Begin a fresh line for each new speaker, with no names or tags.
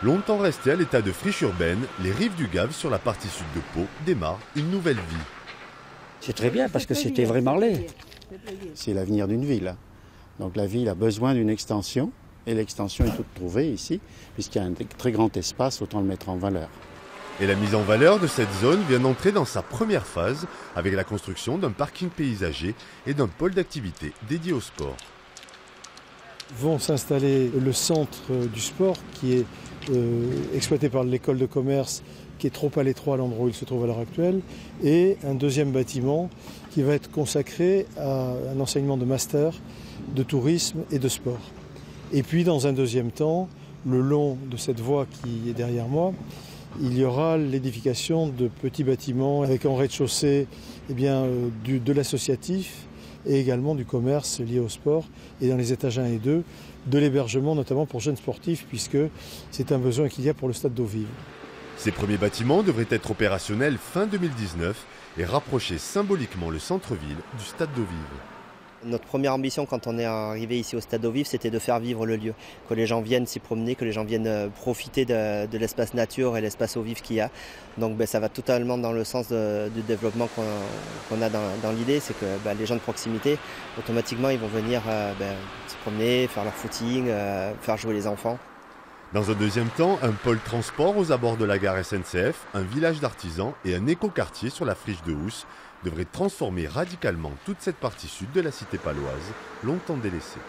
Longtemps resté à l'état de friche urbaine, les rives du Gave sur la partie sud de Pau démarrent une nouvelle vie.
C'est très bien parce que c'était vrai Marlais.
C'est l'avenir d'une ville. Donc la ville a besoin d'une extension et l'extension est toute trouvée ici puisqu'il y a un très grand espace, autant le mettre en valeur.
Et la mise en valeur de cette zone vient d'entrer dans sa première phase avec la construction d'un parking paysager et d'un pôle d'activité dédié au sport.
Vont s'installer le centre du sport qui est exploité par l'école de commerce qui est trop à l'étroit à l'endroit où il se trouve à l'heure actuelle et un deuxième bâtiment qui va être consacré à un enseignement de master de tourisme et de sport. Et puis dans un deuxième temps, le long de cette voie qui est derrière moi, il y aura l'édification de petits bâtiments avec en rez-de-chaussée de l'associatif et également du commerce lié au sport et dans les étages 1 et 2, de l'hébergement notamment pour jeunes sportifs puisque c'est un besoin qu'il y a pour le stade d'eau vive.
Ces premiers bâtiments devraient être opérationnels fin 2019 et rapprocher symboliquement le centre-ville du stade d'eau vive.
Notre première ambition quand on est arrivé ici au Stade d'eau vive, c'était de faire vivre le lieu. Que les gens viennent s'y promener, que les gens viennent profiter de l'espace nature et l'espace eau vive qu'il y a. Donc ça va totalement dans le sens du développement qu'on a dans l'idée. C'est que les gens de proximité, automatiquement, ils vont venir se promener, faire leur footing, faire jouer les enfants.
Dans un deuxième temps, un pôle transport aux abords de la gare SNCF, un village d'artisans et un écoquartier sur la friche de Housse devraient transformer radicalement toute cette partie sud de la cité paloise, longtemps délaissée.